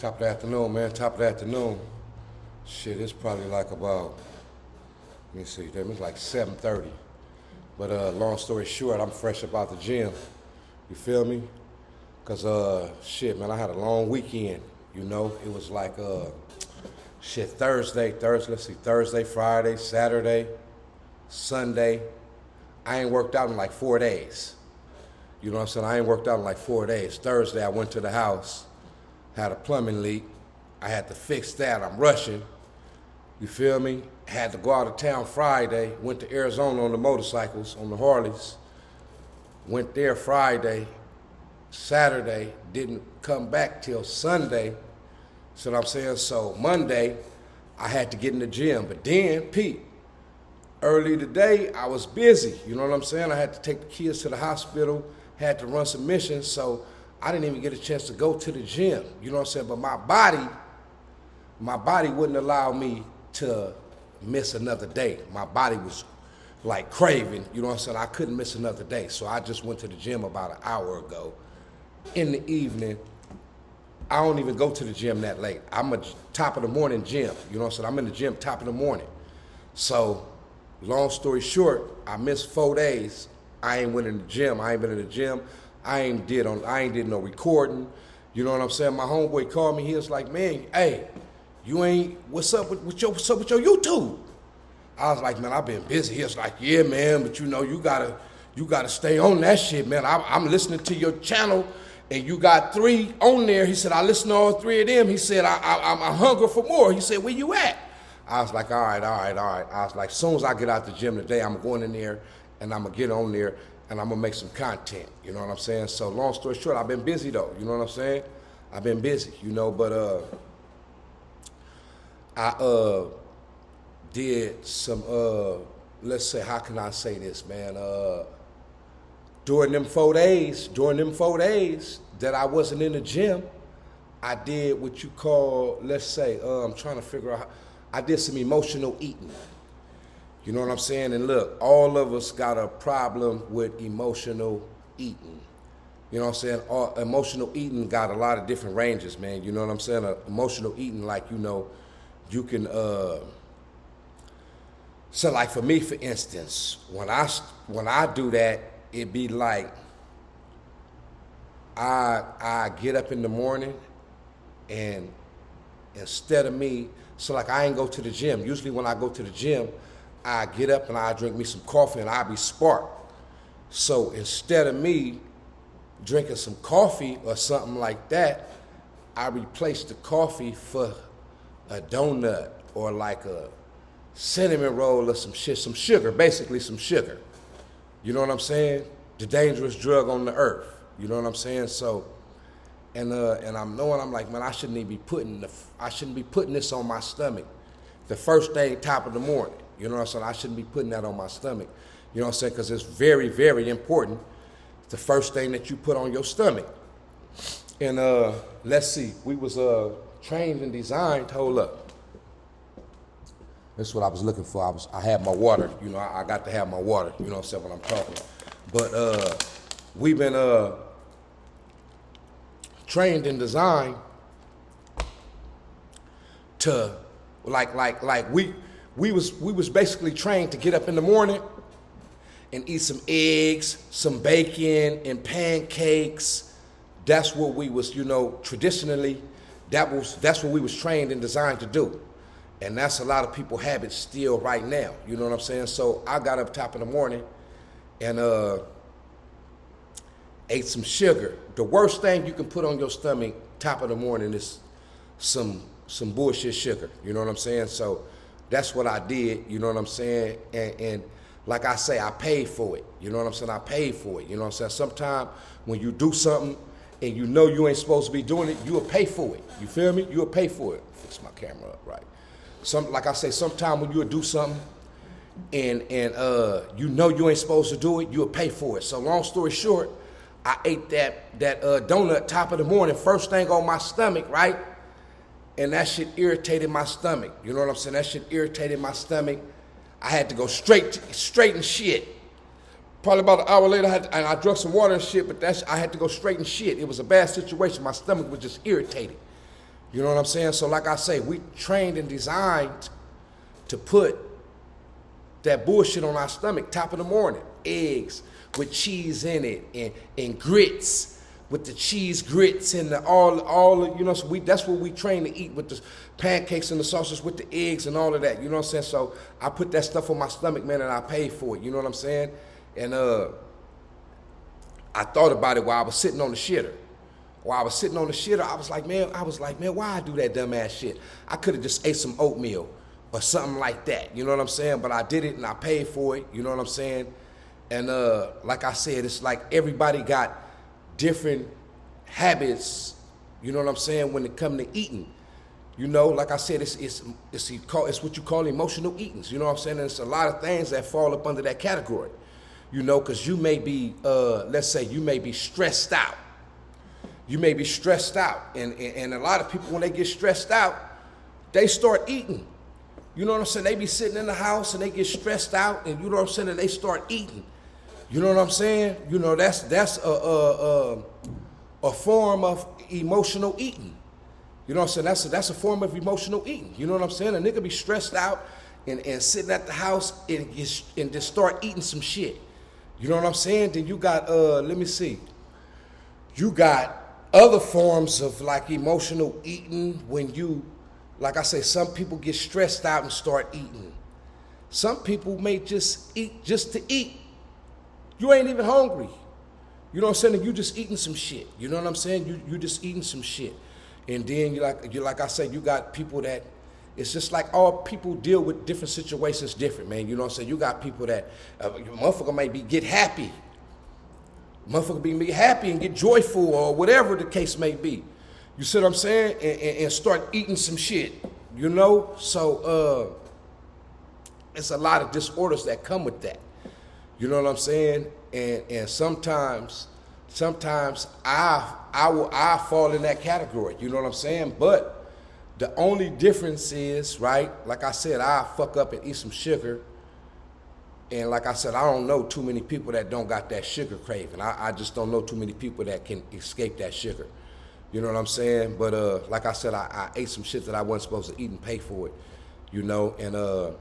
Top of the afternoon, man. Top of the afternoon. Shit, it's probably like about, let me see, damn, it's like 7:30. But long story short, I'm fresh about the gym. You feel me? Cause shit, man, I had a long weekend. You know, it was like Thursday, Friday, Saturday, Sunday. I ain't worked out in like 4 days. You know what I'm saying? I ain't worked out in like 4 days. Thursday, I went to the house, had a plumbing leak. I had to fix that. I'm rushing. You feel me? Had to go out of town Friday. Went to Arizona on the motorcycles, on the Harleys. Went there Friday. Saturday, didn't come back till Sunday. See what I'm saying? So Monday, I had to get in the gym. But then, Pete, early today, I was busy. You know what I'm saying? I had to take the kids to the hospital, had to run some missions, so I didn't even get a chance to go to the gym. You know what I'm saying? But my body wouldn't allow me to miss another day. My body was like craving, you know what I'm saying? I couldn't miss another day. So I just went to the gym about an hour ago. In the evening, I don't even go to the gym that late. I'm a top of the morning gym, you know what I'm saying? I'm in the gym top of the morning. So, long story short, I missed 4 days. I ain't went in the gym. I ain't been in the gym. I ain't did no recording. You know what I'm saying? My homeboy called me. He was like, man, hey, what's up with your YouTube? I was like, man, I've been busy. He was like, yeah, man, but you know, you gotta stay on that shit, man. I'm listening to your channel, and you got 3 on there. He said, I listened to all 3 of them. He said, I'm hungry for more. He said, where you at? I was like, all right. I was like, as soon as I get out the gym today, I'm going in there, and I'm gonna get on there, and I'm gonna make some content. You know what I'm saying? So long story short, I've been busy though. You know what I'm saying? I've been busy, you know, but I did some let's say, how can I say this, man? During them 4 days that I wasn't in the gym, I did what you call, let's say, I'm trying to figure out, I did some emotional eating. You know what I'm saying? And look, all of us got a problem with emotional eating. You know what I'm saying? Emotional eating got a lot of different ranges, man. You know what I'm saying? Emotional eating, like, you know, you can, so like for me, for instance, when I do that, it be like, I get up in the morning, and instead of me, so like I ain't go to the gym. Usually when I go to the gym, I get up and I drink me some coffee and I be sparked. So instead of me drinking some coffee or something like that, I replace the coffee for a donut or like a cinnamon roll or some shit, some sugar, basically some sugar. You know what I'm saying? The dangerous drug on the earth. You know what I'm saying? So, and I'm like, man, I shouldn't be putting this on my stomach the first thing, top of the morning. You know what I'm saying? I shouldn't be putting that on my stomach. You know what I'm saying? Because it's very, very important. The first thing that you put on your stomach. And let's see, we was trained and designed. Hold up. That's what I was looking for. I had my water. You know, I got to have my water. You know what I'm saying, when I'm talking. But we've been trained and designed to like we was basically trained to get up in the morning and eat some eggs, some bacon, and pancakes. That's what we was, you know, traditionally, that's what we was trained and designed to do. And that's a lot of people's habits still right now. You know what I'm saying? So I got up top of the morning and ate some sugar. The worst thing you can put on your stomach top of the morning is some bullshit sugar. You know what I'm saying? So that's what I did. You know what I'm saying? And like I say, I paid for it. You know what I'm saying? I paid for it. You know what I'm saying? Sometimes when you do something and you know you ain't supposed to be doing it, you'll pay for it. You feel me? You'll pay for it. Fix my camera up right. Like I say, sometimes when you'll do something and you know you ain't supposed to do it, you'll pay for it. So long story short, I ate that donut top of the morning, first thing on my stomach, right? And that shit irritated my stomach. You know what I'm saying? That shit irritated my stomach. I had to go straight and shit. Probably about an hour later, I drank some water and shit, but I had to go straight and shit. It was a bad situation. My stomach was just irritated. You know what I'm saying? So like I say, we trained and designed to put that bullshit on our stomach, top of the morning. Eggs with cheese in it, and grits with the cheese grits and all you know, so that's what we train to eat, with the pancakes and the sausages with the eggs and all of that. You know what I'm saying? So I put that stuff on my stomach, man, and I paid for it. You know what I'm saying? And I thought about it while I was sitting on the shitter. While I was sitting on the shitter, I was like, man, why I do that dumbass shit? I could have just ate some oatmeal or something like that. You know what I'm saying? But I did it and I paid for it. You know what I'm saying? And like I said, it's like everybody got different habits. You know what I'm saying? When it come to eating, you know, like I said, it's what you call emotional eatings. You know what I'm saying? And it's a lot of things that fall up under that category. You know, because you may be, let's say, you may be stressed out. You may be stressed out, and a lot of people, when they get stressed out, they start eating. You know what I'm saying? They be sitting in the house and they get stressed out, and you know what I'm saying, and they start eating. You know what I'm saying? You know, that's a form of emotional eating. You know what I'm saying? That's a form of emotional eating. You know what I'm saying? A nigga be stressed out and sitting at the house and just start eating some shit. You know what I'm saying? Then you got let me see. You got other forms of like emotional eating when you, like I say, some people get stressed out and start eating. Some people may just eat just to eat. You ain't even hungry. You know what I'm saying? You just eating some shit. You know what I'm saying? You just eating some shit. And then you like I said, you got people that, it's just like all people deal with different situations different, man. You know what I'm saying? You got people that, motherfucker might get happy. Motherfucker be happy and get joyful or whatever the case may be. You see what I'm saying? And start eating some shit, you know? So it's a lot of disorders that come with that. You know what I'm saying? And sometimes I fall in that category, you know what I'm saying? But the only difference is, right, like I said, I fuck up and eat some sugar. And like I said, I don't know too many people that don't got that sugar craving. I just don't know too many people that can escape that sugar. You know what I'm saying? But like I said, I ate some shit that I wasn't supposed to eat and pay for it. You know, and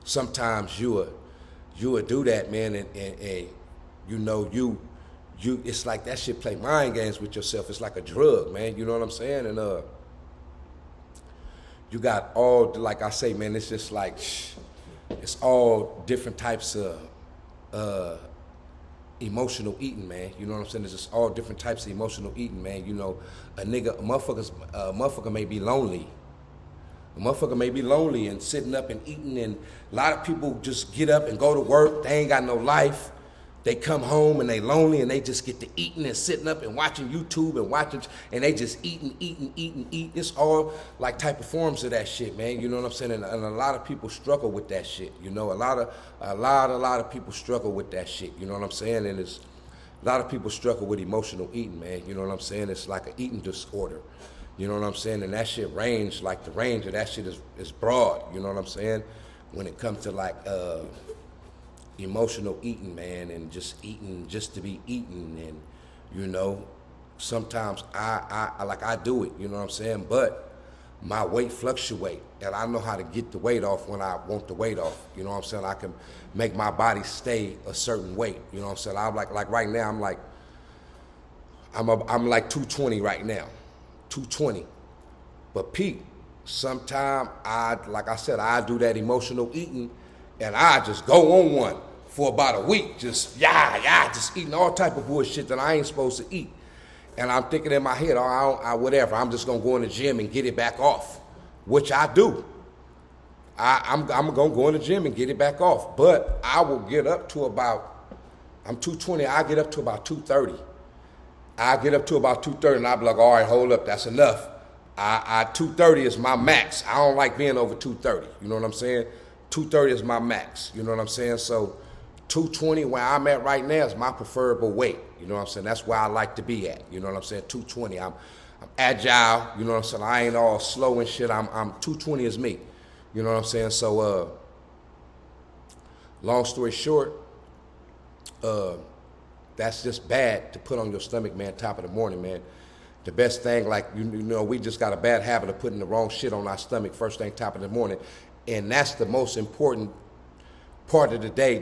sometimes you would do that, man, and you know, you it's like that shit play mind games with yourself. It's like a drug, man. You know what I'm saying? And you got all, like I say, man, it's just like, it's all different types of emotional eating, man. You know what I'm saying? It's just all different types of emotional eating, man. You know, a motherfucker may be lonely. A motherfucker may be lonely and sitting up and eating, and a lot of people just get up and go to work. They ain't got no life. They come home and they lonely and they just get to eating and sitting up and watching YouTube and they just eating. It's all like type of forms of that shit, man. You know what I'm saying? And a lot of people struggle with that shit. You know, a lot of people struggle with that shit. You know what I'm saying? And it's a lot of people struggle with emotional eating, man. You know what I'm saying? It's like an eating disorder. You know what I'm saying? And that shit range, like the range of that shit is broad. You know what I'm saying? When it comes to like emotional eating, man, and just eating just to be eating, and you know, sometimes I do it, you know what I'm saying, but my weight fluctuate, and I know how to get the weight off when I want the weight off, you know what I'm saying. I can make my body stay a certain weight, you know what I'm saying. I'm like right now I'm like 220 right now, 220, but Pete, sometime I do that emotional eating, and I just go on one for about a week, just eating all type of bullshit that I ain't supposed to eat. And I'm thinking in my head, whatever, I'm just gonna go in the gym and get it back off, which I do. I'm gonna go in the gym and get it back off, but I will get up to about, I'm 220, I get up to about 230. I get up to about 230 and I'll be like, all right, hold up, that's enough. 230 is my max. I don't like being over 230, you know what I'm saying? 230 is my max, you know what I'm saying? So 220, where I'm at right now, is my preferable weight, you know what I'm saying? That's where I like to be at, you know what I'm saying? 220, I'm agile, you know what I'm saying? I ain't all slow and shit, I'm 220 is me, you know what I'm saying? So, long story short, that's just bad to put on your stomach, man, top of the morning, man. The best thing, like, you know, we just got a bad habit of putting the wrong shit on our stomach first thing top of the morning. And that's the most important part of the day.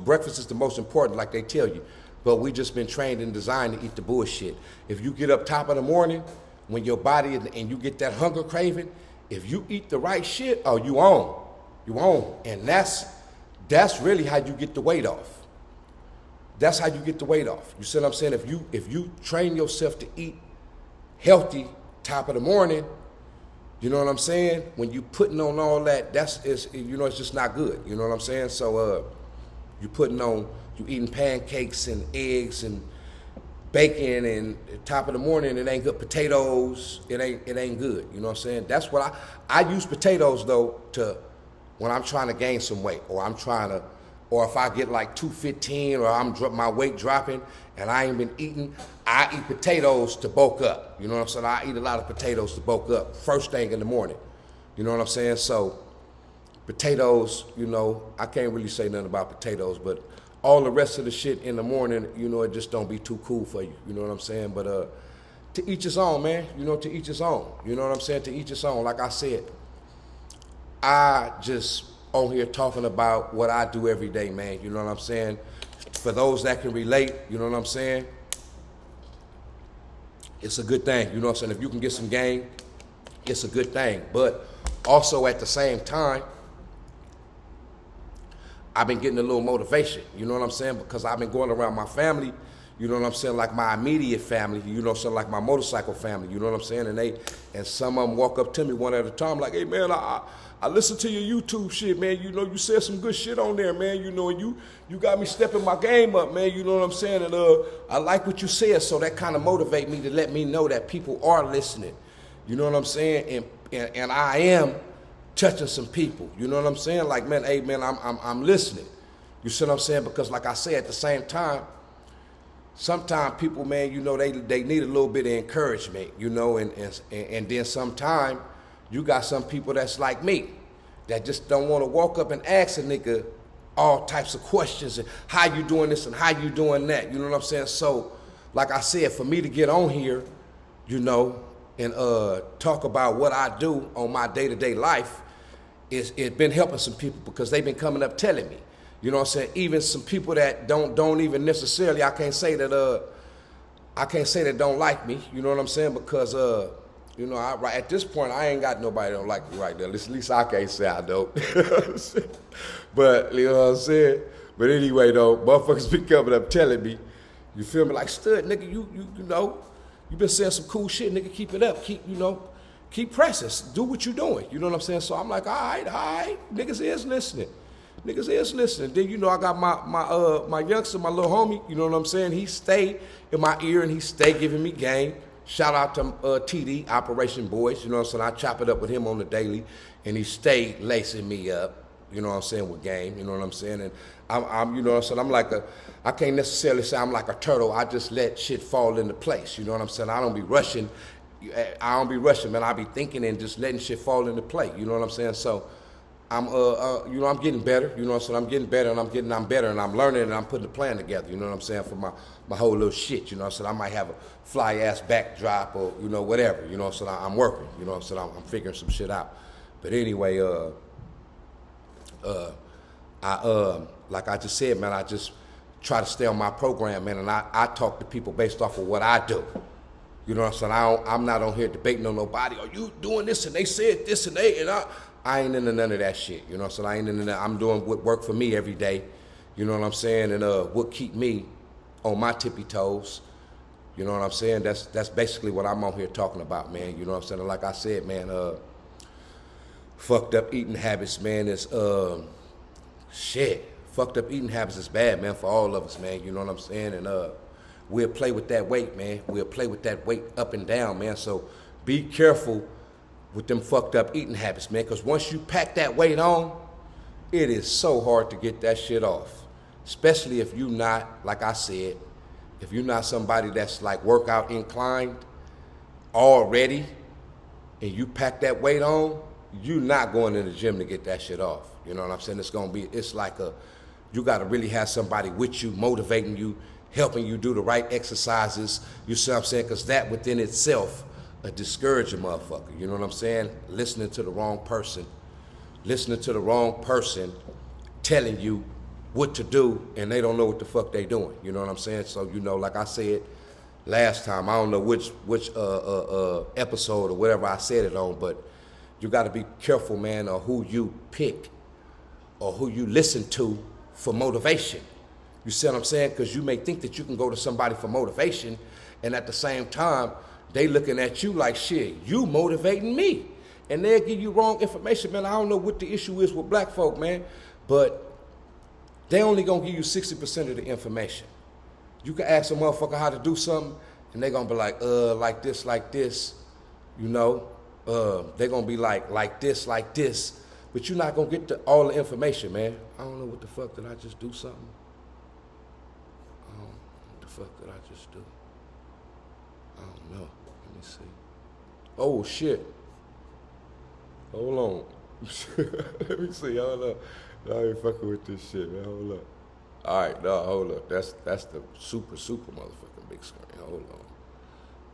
Breakfast is the most important, like they tell you. But we just been trained and designed to eat the bullshit. If you get up top of the morning, when your body, and you get that hunger craving, if you eat the right shit, oh, you on. You on. And that's really how you get the weight off. That's how you get the weight off. You see what I'm saying? If you train yourself to eat healthy top of the morning, you know what I'm saying? When you putting on all that, it's just not good. You know what I'm saying? So you eating pancakes and eggs and bacon and top of the morning, it ain't good. Potatoes, it ain't good. You know what I'm saying? That's what I use potatoes though when I'm trying to gain some weight, or if I get like 215 or my weight dropping and I ain't been eating, I eat potatoes to bulk up. You know what I'm saying? I eat a lot of potatoes to bulk up first thing in the morning. You know what I'm saying? So potatoes, you know, I can't really say nothing about potatoes, but all the rest of the shit in the morning, you know, it just don't be too cool for you. You know what I'm saying? But to each his own, man. You know, to each his own. You know what I'm saying? To each his own. Like I said, I just on here talking about what I do every day, man. You know what I'm saying? For those that can relate, you know what I'm saying? It's a good thing. You know what I'm saying? If you can get some gain, it's a good thing. But also at the same time, I've been getting a little motivation, you know what I'm saying? Because I've been going around my family, you know what I'm saying, like my immediate family, you know what I'm saying, like my motorcycle family, you know what I'm saying? And some of them walk up to me one at a time like, hey man, I listen to your YouTube shit, man, you know, you said some good shit on there, man, you know, and you got me stepping my game up, man, you know what I'm saying? And I like what you said, so that kind of motivate me to let me know that people are listening, you know what I'm saying? And I am touching some people, you know what I'm saying? Like, man, hey, man, I'm listening. You see what I'm saying? Because, like I say, at the same time, sometimes people, man, you know, they need a little bit of encouragement, you know, and then sometimes you got some people that's like me that just don't want to walk up and ask a nigga all types of questions and how you doing this and how you doing that, you know what I'm saying? So, like I said, for me to get on here, you know, and talk about what I do on my day-to-day life, it's been helping some people because they've been coming up telling me. You know what I'm saying? Even some people that don't even necessarily, I can't say that don't like me, you know what I'm saying? Because you know, right at this point I ain't got nobody that don't like me right there. At least I can't say I don't. But you know what I'm saying? But anyway though, motherfuckers been coming up telling me, you feel me, like, Stud, nigga, you know, you been saying some cool shit, nigga, keep it up, keep pressing, do what you doing, you know what I'm saying? So I'm like, all right, niggas is listening. Then, you know, I got my youngster, my little homie, you know what I'm saying? He stay in my ear and he stay giving me game. Shout out to TD, Operation Boys, you know what I'm saying? I chop it up with him on the daily and he stay lacing me up, you know what I'm saying, with game, you know what I'm saying? And I'm you know what I'm saying, I can't necessarily say I'm like a turtle. I just let shit fall into place, you know what I'm saying? I don't be rushing, man. I be thinking and just letting shit fall into place, you know what I'm saying? So I'm you know, I'm getting better, you know what I'm saying? I'm getting better and I'm better and I'm learning and I'm putting a plan together, you know what I'm saying, for my whole little shit, you know what I'm saying? I might have a fly ass backdrop or, you know, whatever, you know what I'm saying? I'm working, you know what I'm saying? I'm figuring some shit out. But anyway, like I just said, man, I just try to stay on my program, man, and I talk to people based off of what I do. You know what I'm saying? I'm not on here debating on nobody. Are you doing this? And they said this and I ain't into none of that shit. You know what I'm saying? I ain't into that. I'm doing what work for me every day. You know what I'm saying? And what keep me on my tippy toes. You know what I'm saying? That's basically what I'm on here talking about, man. You know what I'm saying? And like I said, man, fucked up eating habits, man, is shit. Fucked up eating habits is bad, man, for all of us, man. You know what I'm saying? And we'll play with that weight, man. We'll play with that weight up and down, man. So be careful with them fucked up eating habits, man, because once you pack that weight on, it is so hard to get that shit off. Especially if you not, like I said, if you're not somebody that's like workout inclined already and you pack that weight on, you're not going to the gym to get that shit off. You know what I'm saying? It's like you got to really have somebody with you, motivating you, helping you do the right exercises, you see what I'm saying? Because that within itself discourage a motherfucker, you know what I'm saying? Listening to the wrong person telling you what to do, and they don't know what the fuck they doing, you know what I'm saying? So, you know, like I said last time, I don't know which episode or whatever I said it on, but you got to be careful, man, of who you pick or who you listen to for motivation. You see what I'm saying? Because you may think that you can go to somebody for motivation, and at the same time, they looking at you like, shit, you motivating me. And they'll give you wrong information, man. I don't know what the issue is with black folk, man, but they only gonna give you 60% of the information. You can ask a motherfucker how to do something, and they gonna be like this, you know. They gonna be like this, but you're not gonna get all the information, man. I don't know what the fuck, did I just do something? I don't know what the fuck did I just do? I don't know. Let me see. Oh shit. Hold on. Let me see. Hold up. I ain't fucking with this shit, man. Hold up. All right, no, hold up. That's the super motherfucking big screen. Hold on.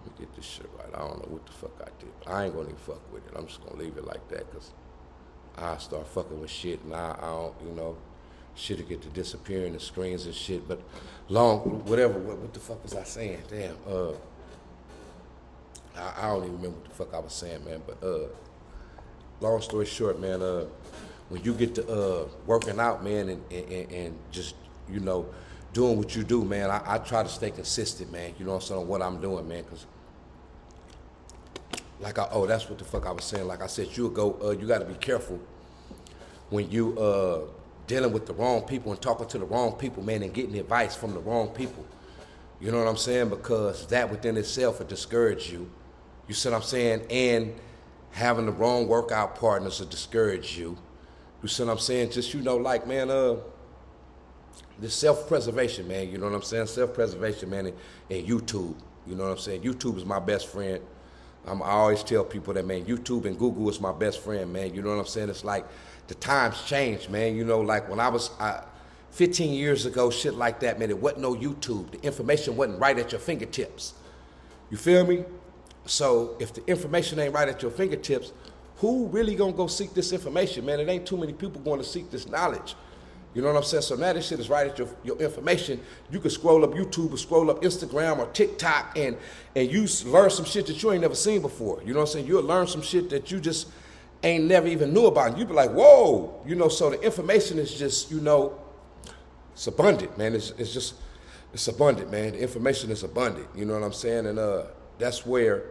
Let me get this shit right. I don't know what the fuck I did. I ain't gonna even fuck with it. I'm just gonna leave it like that, because I start fucking with shit, and I don't, you know, shit'll get to disappearing the screens and shit. But whatever. What the fuck was I saying? Damn. I don't even remember what the fuck I was saying, man. But long story short, man, when you get to working out, man, and just, you know, doing what you do, man, I try to stay consistent, man. You know what I'm saying, on what I'm doing, man, because that's what the fuck I was saying. Like I said, you got to be careful when you dealing with the wrong people and talking to the wrong people, man, and getting advice from the wrong people. You know what I'm saying? Because that within itself will discourage you. You see what I'm saying? And having the wrong workout partners will discourage you. You see what I'm saying? Just, you know, like, man, this self-preservation, man, you know what I'm saying? Self-preservation, man, and YouTube. You know what I'm saying? YouTube is my best friend. I always tell people that, man, YouTube and Google is my best friend, man. You know what I'm saying? It's like the times change, man. You know, like when I was 15 years ago, shit like that, man, it wasn't no YouTube. The information wasn't right at your fingertips. You feel me? So if the information ain't right at your fingertips, who really gonna go seek this information, man? It ain't too many people going to seek this knowledge. You know what I'm saying? So now this shit is right at your information. You can scroll up YouTube or scroll up Instagram or TikTok and you learn some shit that you ain't never seen before. You know what I'm saying? You'll learn some shit that you just ain't never even knew about. And you be like, whoa! You know, so the information is just, you know, it's abundant, man. It's abundant, man. The information is abundant. You know what I'm saying? And that's where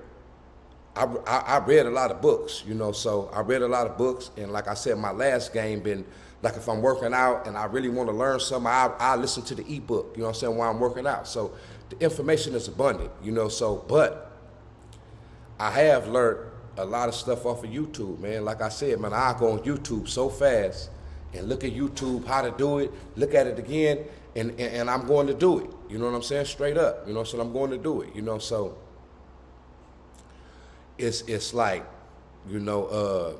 I read a lot of books, you know, so I read a lot of books, and like I said, my last game been, like if I'm working out and I really want to learn something, I listen to the ebook, you know what I'm saying, while I'm working out. So the information is abundant, you know, so, but I have learned a lot of stuff off of YouTube, man. Like I said, man, I go on YouTube so fast and look at YouTube, how to do it, look at it again, and I'm going to do it, you know what I'm saying, straight up, you know, so I'm going to do it, you know, so it's like, you know,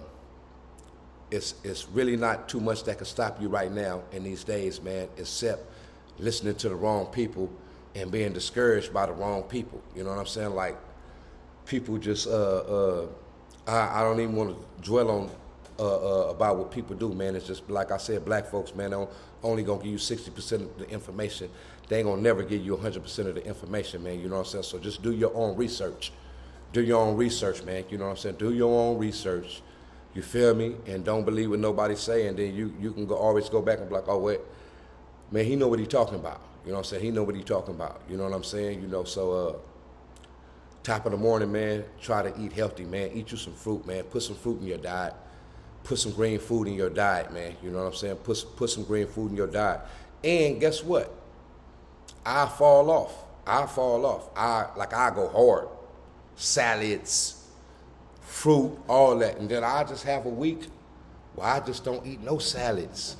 it's really not too much that can stop you right now in these days, man, except listening to the wrong people and being discouraged by the wrong people. You know what I'm saying? Like, people just, I don't even want to dwell on about what people do, man. It's just, like I said, black folks, man, they're only going to give you 60% of the information. They ain't going to never give you 100% of the information, man. You know what I'm saying? So just do your own research. Do your own research, man. You know what I'm saying? Do your own research. You feel me? And don't believe what nobody's saying. Then you can always go back and be like, oh, wait, man, he know what he talking about. You know what I'm saying? He know what he talking about. You know what I'm saying? You know, so top of the morning, man, try to eat healthy, man. Eat you some fruit, man. Put some fruit in your diet. Put some green food in your diet, man. You know what I'm saying? Put some green food in your diet. And guess what? I fall off. I go hard. Salads, fruit, all that. And then I just have a week where I just don't eat no salads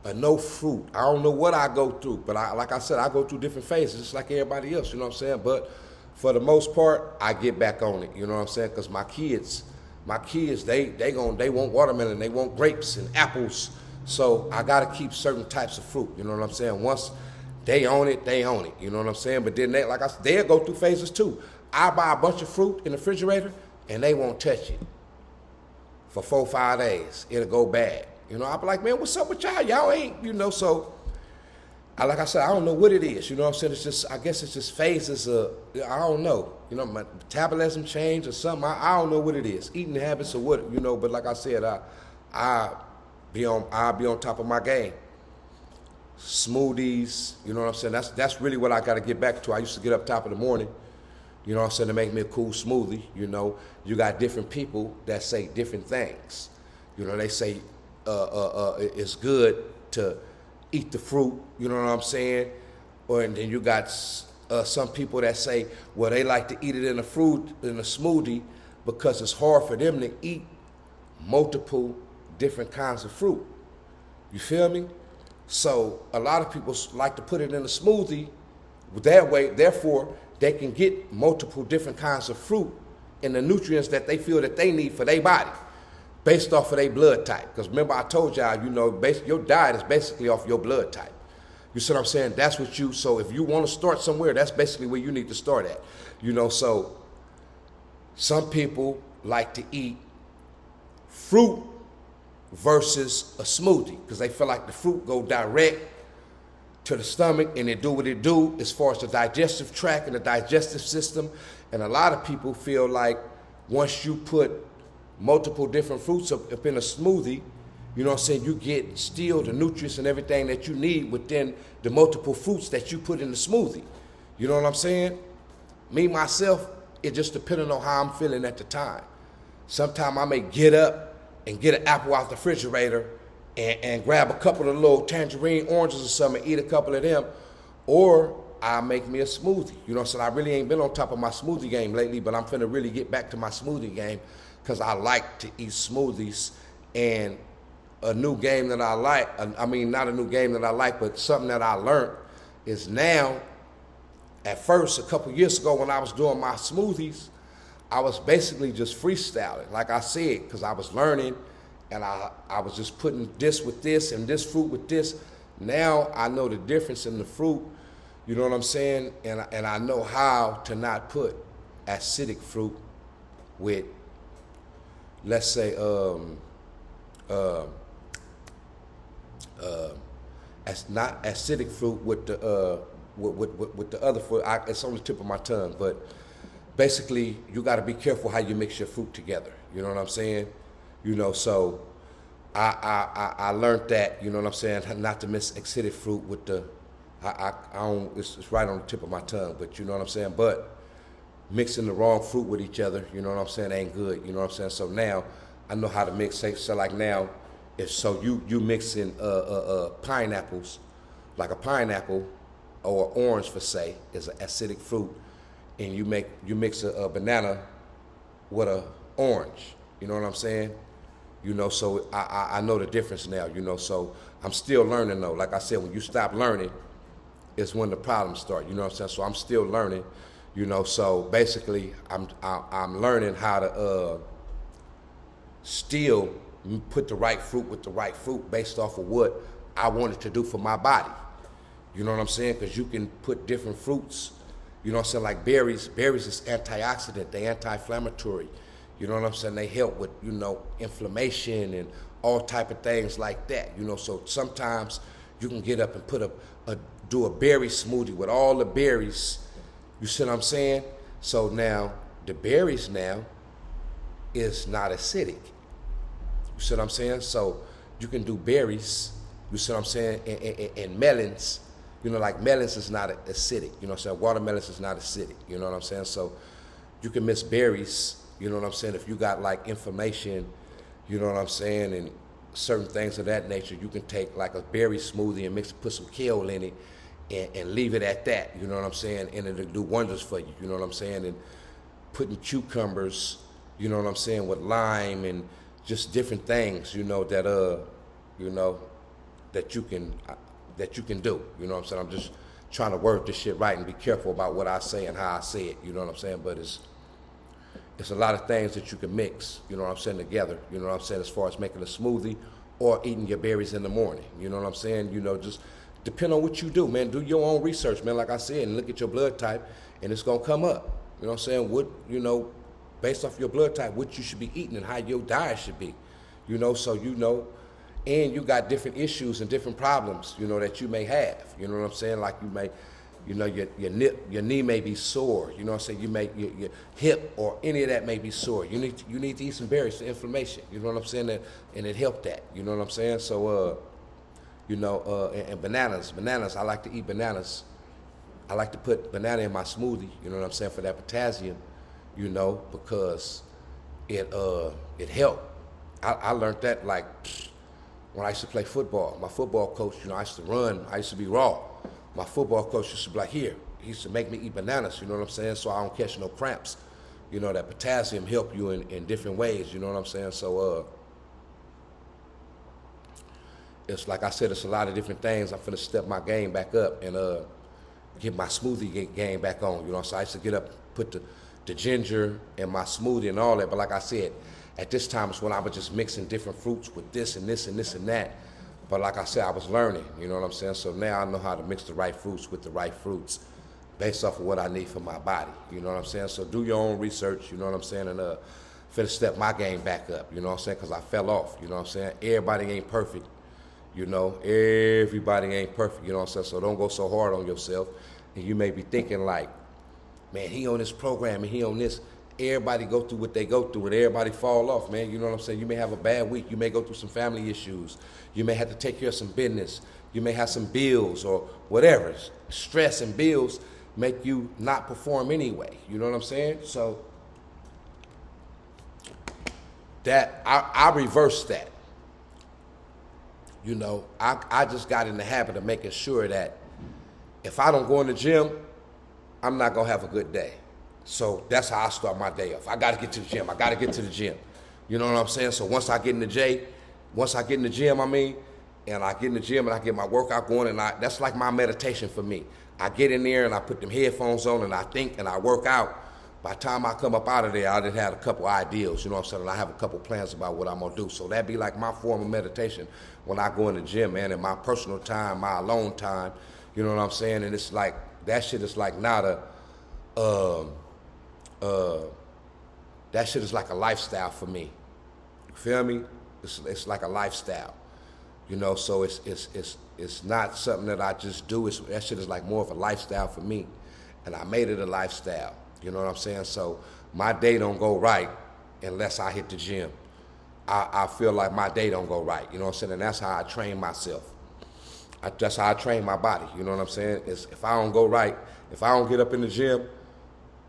or no fruit. I don't know what I go through, but like I said, I go through different phases just like everybody else, you know what I'm saying? But for the most part, I get back on it, you know what I'm saying? Because my kids, they want watermelon, they want grapes and apples. So I got to keep certain types of fruit, you know what I'm saying? Once They own it, you know what I'm saying? But then they, like I said, they'll go through phases too. I buy a bunch of fruit in the refrigerator and they won't touch it for 4 or 5 days. It'll go bad. You know, I'll be like, man, what's up with y'all? Y'all ain't, you know, so like I said, I don't know what it is. You know what I'm saying? It's just, I guess it's just phases of, I don't know. You know, my metabolism change or something. I don't know what it is. Eating habits or what, you know, but like I said, I'll be on top of my game. Smoothies, you know what I'm saying? That's really what I got to get back to. I used to get up top of the morning, you know what I'm saying, to make me a cool smoothie. You know, you got different people that say different things. You know, they say it's good to eat the fruit, you know what I'm saying? And then you got some people that say, well, they like to eat it in a smoothie because it's hard for them to eat multiple different kinds of fruit. You feel me? So a lot of people like to put it in a smoothie that way, therefore they can get multiple different kinds of fruit and the nutrients that they feel that they need for their body based off of their blood type. Because remember I told y'all, you know, your diet is basically off your blood type. You see what I'm saying? That's what so if you want to start somewhere, that's basically where you need to start at. You know, so some people like to eat fruit versus a smoothie because they feel like the fruit go direct to the stomach and it do what it do as far as the digestive tract and the digestive system. And a lot of people feel like once you put multiple different fruits up in a smoothie, you know what I'm saying, you get still the nutrients and everything that you need within the multiple fruits that you put in the smoothie. You know what I'm saying? Me, myself, it just depending on how I'm feeling at the time. Sometimes I may get up and get an apple out the refrigerator and grab a couple of little tangerine oranges or something and eat a couple of them. Or I make me a smoothie. You know what I'm saying? I really ain't been on top of my smoothie game lately, but I'm finna really get back to my smoothie game because I like to eat smoothies. And a new game that I like, I mean, not a new game that I like, but something that I learned is now, at first, a couple years ago when I was doing my smoothies, I was basically just freestyling, like I said, because I was learning and I was just putting this with this and this fruit with this. Now I know the difference in the fruit, you know what I'm saying? And I know how to not put acidic fruit with, let's say, not acidic fruit with the other fruit. It's on the tip of my tongue, but basically, you got to be careful how you mix your fruit together. You know what I'm saying? You know, so I learned that. You know what I'm saying? Not to mix acidic fruit with the. I don't. It's right on the tip of my tongue, but you know what I'm saying. But mixing the wrong fruit with each other, you know what I'm saying, ain't good. You know what I'm saying? So now I know how to mix. So like now, if so, you mixing pineapples, like a pineapple or orange for say is an acidic fruit. And you mix a banana with a orange, you know what I'm saying? You know, so I know the difference now, you know, so I'm still learning though. Like I said, when you stop learning, it's when the problems start, you know what I'm saying? So I'm still learning, you know, so basically I'm learning how to still put the right fruit with the right fruit based off of what I wanted to do for my body. You know what I'm saying? Because you can put different fruits. You know what I'm saying? Like berries. Berries is antioxidant. They anti-inflammatory. You know what I'm saying? They help with, you know, inflammation and all type of things like that. You know, so sometimes you can get up and do a berry smoothie with all the berries. You see what I'm saying? So now the berries now is not acidic. You see what I'm saying? So you can do berries. You see what I'm saying? And melons. You know, like melons is not acidic. You know what I'm saying? Watermelons is not acidic. You know what I'm saying? So you can mix berries. You know what I'm saying? If you got like inflammation, you know what I'm saying, and certain things of that nature, you can take like a berry smoothie and put some kale in it and leave it at that. You know what I'm saying? And it'll do wonders for you. You know what I'm saying? And putting cucumbers, you know what I'm saying, with lime and just different things, you know, that you know, that you can do. You know what I'm saying? I'm just trying to word this shit right and be careful about what I say and how I say it. You know what I'm saying? But it's a lot of things that you can mix, you know what I'm saying, together. You know what I'm saying? As far as making a smoothie or eating your berries in the morning. You know what I'm saying? You know, just depend on what you do, man. Do your own research, man, like I said, and look at your blood type, and it's gonna come up. You know what I'm saying? What, you know, based off your blood type, what you should be eating and how your diet should be. You know, so you know, and you got different issues and different problems, you know, that you may have. You know what I'm saying? Like you may, you know, your knee may be sore. You know what I'm saying? You may your hip or any of that may be sore. You need to eat some berries for inflammation. You know what I'm saying? And it helped that. You know what I'm saying? So you know, and bananas. I like to eat bananas. I like to put banana in my smoothie. You know what I'm saying? For that potassium. You know, because it helped. I learned that like when I used to play football. My football coach, you know, I used to run. I used to be raw. My football coach used to be like, here, he used to make me eat bananas, you know what I'm saying, so I don't catch no cramps. You know, that potassium help you in different ways, you know what I'm saying? So it's like I said, it's a lot of different things. I'm finna step my game back up and get my smoothie game back on, you know, so I used to get up, put the ginger in my smoothie and all that, but like I said, at this time it's when I was just mixing different fruits with this and this and this and that. But like I said, I was learning, you know what I'm saying? So now I know how to mix the right fruits with the right fruits based off of what I need for my body, you know what I'm saying? So do your own research, you know what I'm saying? And finna step my game back up, you know what I'm saying? Because I fell off, you know what I'm saying? Everybody ain't perfect, you know? Everybody ain't perfect, you know what I'm saying? So don't go so hard on yourself. And you may be thinking like, man, he on this program and he on this. Everybody go through what they go through and everybody fall off, man. You know what I'm saying? You may have a bad week. You may go through some family issues. You may have to take care of some business. You may have some bills or whatever. Stress and bills make you not perform anyway. You know what I'm saying? So that I reversed that. You know, I just got in the habit of making sure that if I don't go in the gym, I'm not gonna have a good day. So that's how I start my day off. I gotta get to the gym. I gotta get to the gym. You know what I'm saying? So once I get in the gym, I mean, and I get in the gym and I get my workout going, and that's like my meditation for me. I get in there and I put them headphones on and I think and I work out. By the time I come up out of there, I done had a couple ideas, you know what I'm saying? And I have a couple plans about what I'm gonna do. So that'd be like my form of meditation when I go in the gym, man, in my personal time, my alone time, you know what I'm saying? And it's like, that shit is like not that shit is like a lifestyle for me. You feel me? It's like a lifestyle, you know. So it's not something that I just do. That shit is like more of a lifestyle for me, and I made it a lifestyle. You know what I'm saying? So my day don't go right unless I hit the gym. I feel like my day don't go right. You know what I'm saying? And that's how I train myself. That's how I train my body. You know what I'm saying? If I don't go right, if I don't get up in the gym,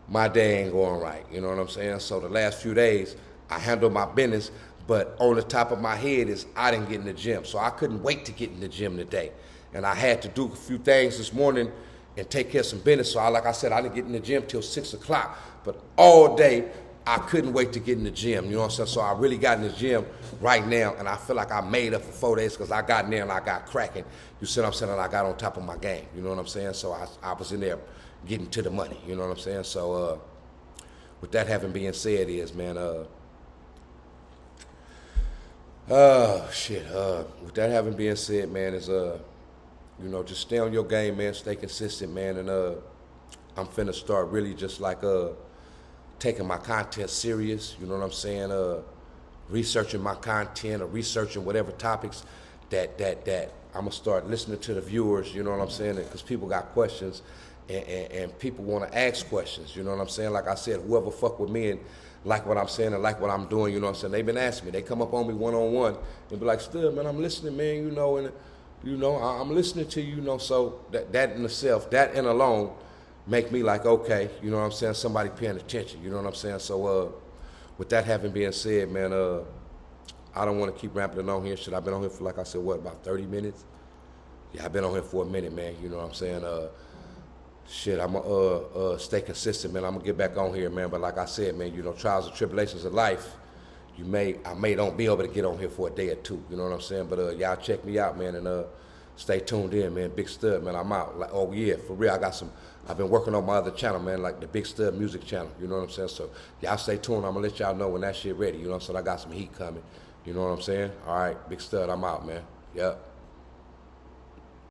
my day ain't going right, you know what I'm saying? So the last few days, I handled my business, but on the top of my head is I didn't get in the gym. So I couldn't wait to get in the gym today. And I had to do a few things this morning and take care of some business. So like I said, I didn't get in the gym till 6 o'clock. But all day, I couldn't wait to get in the gym, you know what I'm saying? So I really got in the gym right now, and I feel like I made up for 4 days because I got in there and I got cracking. You see what I'm saying? And I got on top of my game, you know what I'm saying? So I was in there getting to the money, you know what I'm saying? So with that having been said is, man, with that having been said, man, is, you know, just stay on your game, man, stay consistent, man, and I'm finna start really just like taking my content serious, you know what I'm saying? Researching my content or researching whatever topics that I'm gonna start listening to the viewers, you know what I'm saying? Because people got questions and people wanna ask questions, you know what I'm saying? Like I said, whoever fuck with me and like what I'm saying and like what I'm doing, you know what I'm saying? They've been asking me, they come up on me one-on-one and be like, Stud, man, I'm listening, man, you know, and you know, I'm listening to you, you know, so that in itself, that in alone, make me like, okay, you know what I'm saying, somebody paying attention, you know what I'm saying? So with that having been said, man, I don't want to keep rambling on here. Shit, I've been on here for, like I said, what, about 30 minutes? Yeah, I've been on here for a minute, man, you know what I'm saying? Shit, I'm going to stay consistent, man. I'm going to get back on here, man, but like I said, man, you know, trials and tribulations of life, I may don't be able to get on here for a day or two, you know what I'm saying? But y'all check me out, man, and stay tuned in, man. Big Stud, man, I'm out. Like, oh yeah, for real, I've been working on my other channel, man, like the Big Stud music channel, you know what I'm saying? So y'all stay tuned. I'm gonna let y'all know when that shit ready, you know what I'm saying? I got some heat coming, you know what I'm saying? All right, Big Stud, I'm out, man. Yep.